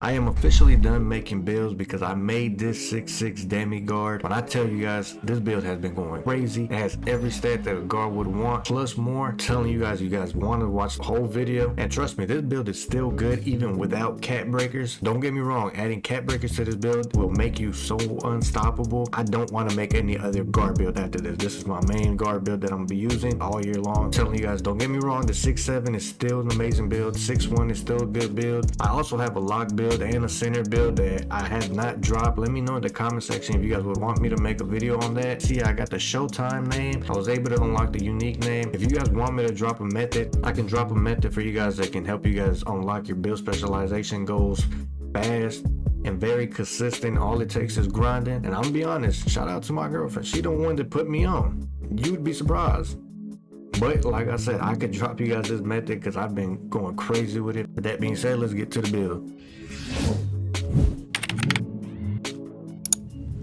I am officially done making builds because I made this 6'6 demi guard. When I tell you guys, this build has been going crazy. It has every stat that a guard would want, plus more. I'm telling you guys want to watch the whole video. And trust me, this build is still good even without cat breakers. Don't get me wrong, adding cat breakers to this build will make you so unstoppable. I don't want to make any other guard build after this. This is my main guard build that I'm going to be using all year long. I'm telling you guys, don't get me wrong, the 6'7 is still an amazing build. 6'1 is still a good build. I also have a lock build and a center build that I have not dropped. Let me know in the comment section if you guys would want me to make a video on that. See, I got the Showtime name. I was able to unlock the unique name. If you guys want me to drop a method, I can drop a method for you guys that can help you guys unlock your build specialization goals fast and very consistent. All it takes is grinding. And I'm gonna be honest, shout out to my girlfriend. She the one that put me on. You'd be surprised. But like I said, I could drop you guys this method because I've been going crazy with it. With that being said, let's get to the build.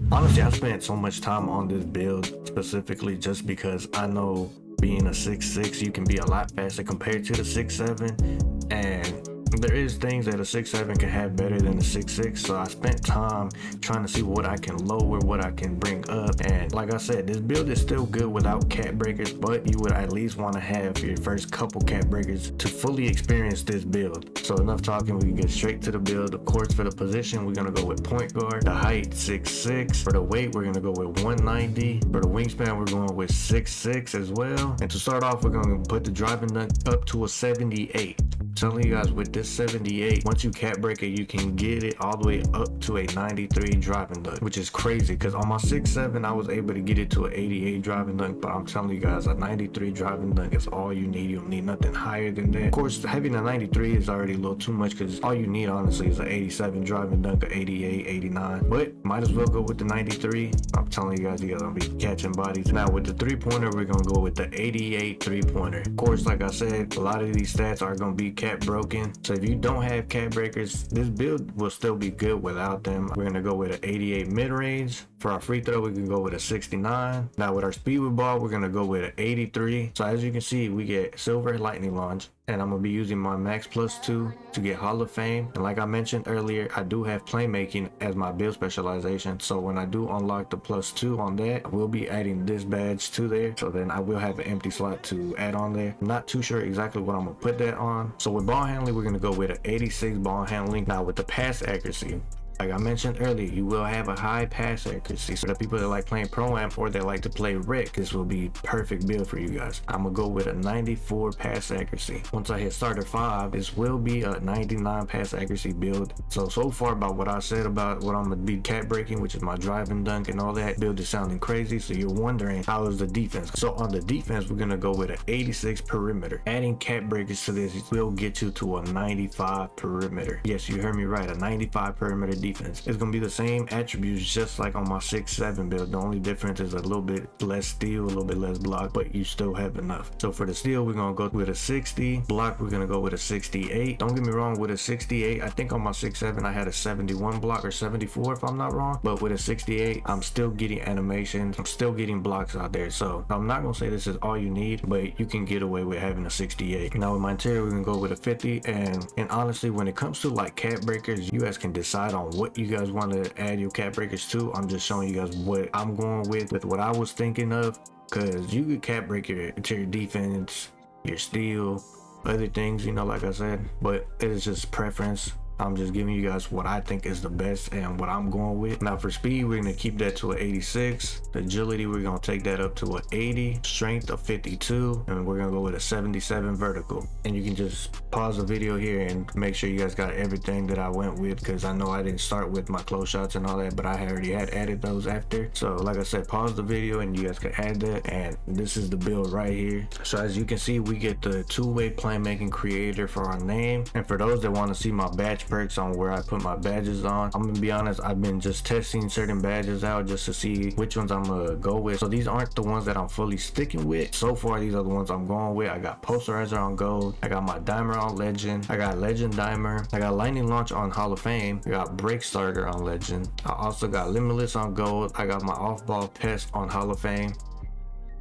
Honestly, I spent so much time on this build specifically just because I know being a 6'6 you can be a lot faster compared to the 6'7, and there is things that a 6'7 can have better than a 6'6, so I spent time trying to see what I can lower, what I can bring up. And like I said, this build is still good without cat breakers, but you would at least want to have your first couple cat breakers to fully experience this build. So enough talking, we can get straight to the build. Of course, for the position, we're going to go with point guard. The height, 6'6. For the weight, we're going to go with 190. For the wingspan, we're going with 6'6 as well. And to start off, we're going to put the driving dunk up to a 78. Telling you guys, with this 78, once you cat break it, you can get it all the way up to a 93 driving dunk, which is crazy because on my 6'7 I was able to get it to an 88 driving dunk. But I'm telling you guys, a 93 driving dunk is all you need. You don't need nothing higher than that. Of course, having a 93 is already a little too much because all you need honestly is an 87 driving dunk, an 88, 89, but might as well go with the 93. I'm telling you guys gonna be catching bodies. Now with the 3-pointer, we're gonna go with the 88 3-pointer. Of course, like I said, a lot of these stats are gonna be cat broken, so if you don't have cat breakers, this build will still be good without them. We're gonna go with an 88 mid-range. For our free throw, we can go with a 69. Now with our speed with ball, we're gonna go with an 83. So as you can see, we get silver lightning launch, and I'm gonna be using my max +2 to get Hall of Fame. And like I mentioned earlier, I do have playmaking as my build specialization, so when I do unlock the +2 on that, I will be adding this badge to there, so then I will have an empty slot to add on there. I'm not too sure exactly what I'm gonna put that on. So with ball handling, we're gonna go with an 86 ball handling. Now with the pass accuracy, like I mentioned earlier, you will have a high pass accuracy. So the people that like playing Pro-Am or that like to play rec, this will be perfect build for you guys. I'm gonna go with a 94 pass accuracy. Once I hit starter 5, this will be a 99 pass accuracy build. So far about what I said about what I'm gonna be cat breaking, which is my driving dunk and all that, build is sounding crazy. So you're wondering, how is the defense? So on the defense, we're gonna go with an 86 perimeter. Adding cat breakers to this will get you to a 95 perimeter. Yes, you heard me right, a 95 perimeter defense. It's gonna be the same attributes just like on my 6'7 build. The only difference is a little bit less steal, a little bit less block, but you still have enough. So for the steal, we're gonna go with a 60. Block, we're gonna go with a 68. Don't get me wrong, with a 68, I think on my 6'7 I had a 71 block or 74 if I'm not wrong, but with a 68 I'm still getting animations, I'm still getting blocks out there. So I'm not gonna say this is all you need, but you can get away with having a 68. Now with my interior, we're gonna go with a 50. And honestly, when it comes to like cat breakers, you guys can decide on what you guys want to add your cat breakers to. I'm just showing you guys what I'm going with what I was thinking of, because you could cat break your interior defense, your steal, other things, you know, like I said, but it is just preference. I'm just giving you guys what I think is the best and what I'm going with. Now for speed, we're going to keep that to an 86. Agility, we're going to take that up to an 80. Strength of 52. And we're going to go with a 77 vertical. And you can just pause the video here and make sure you guys got everything that I went with, because I know I didn't start with my close shots and all that, but I already had added those after. So like I said, pause the video and you guys can add that. And this is the build right here. So as you can see, we get the two-way playmaking creator for our name. And for those that want to see my badge perks on where I put my badges on, I'm gonna be honest, I've been just testing certain badges out just to see which ones I'm gonna go with. So these aren't the ones that I'm fully sticking with. So far, these are the ones I'm going with. I got posterizer on gold, I got my dimer on legend, I got legend dimer, I got lightning launch on Hall of Fame, I got break starter on legend, I also got limitless on gold, I got my off ball pest on Hall of Fame,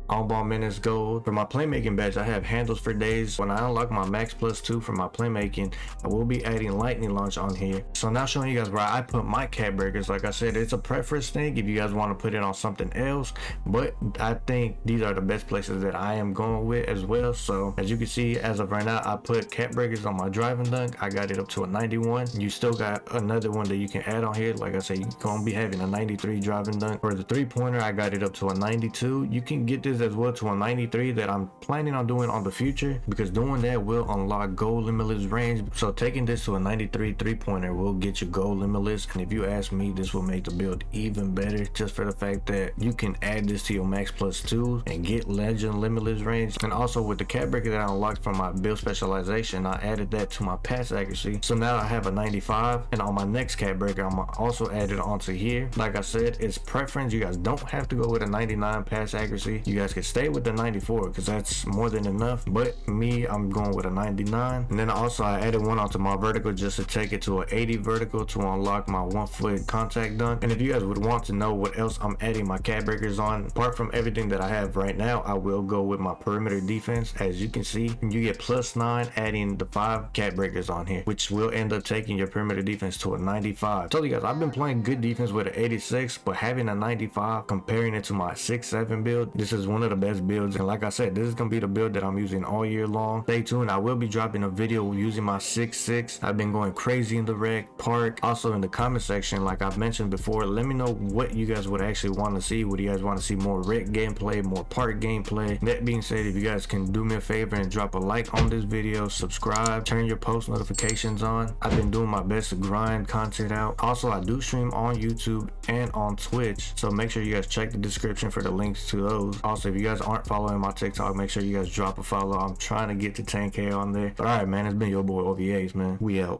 on-ball minutes gold. For my playmaking badge, I have handles for days. When I unlock my max plus 2 for my playmaking, I will be adding lightning launch on here. So now showing you guys where I put my cat breakers. Like I said, it's a preference thing if you guys want to put it on something else, but I think these are the best places that I am going with as well. So as you can see, as of right now, I put cat breakers on my driving dunk. I got it up to a 91. You still got another one that you can add on here. Like I said, you're gonna be having a 93 driving dunk. For the 3-pointer, I got it up to a 92. You can get this as well to a 93 that I'm planning on doing on the future, because doing that will unlock gold limitless range. So taking this to a 93 3-pointer will get you gold limitless, and if you ask me, this will make the build even better, just for the fact that you can add this to your max plus 2 and get legend limitless range. And also with the cat breaker that I unlocked from my build specialization, I added that to my pass accuracy, so now I have a 95. And on my next cat breaker, I'm also added onto here. Like I said, it's preference. You guys don't have to go with a 99 pass accuracy. You guys can stay with the 94 because that's more than enough, but me, I'm going with a 99. And then also I added one onto my vertical just to take it to an 80 vertical to unlock my 1-foot contact dunk. And if you guys would want to know what else I'm adding my cat breakers on, apart from everything that I have right now, I will go with my perimeter defense. As you can see, you get +9 adding the 5 cat breakers on here, which will end up taking your perimeter defense to a 95. I told you guys, I've been playing good defense with an 86, but having a 95, comparing it to my 6-7 build, this is one of the best builds. And like I said, this is gonna be the build that I'm using all year long. Stay tuned, I will be dropping a video using my 6-6. I've been going crazy in the rec park. Also in the comment section, like I've mentioned before, let me know what you guys would actually want to see. Would you guys want to see more rec gameplay, more park gameplay? That being said, if you guys can do me a favor and drop a like on this video, subscribe, turn your post notifications on. I've been doing my best to grind content out. Also, I do stream on YouTube and on Twitch, so make sure you guys check the description for the links to those. Also, if you guys aren't following my TikTok, make sure you guys drop a follow. I'm trying to get to 10K on there. But all right, man, it's been your boy OVAs, man. We out.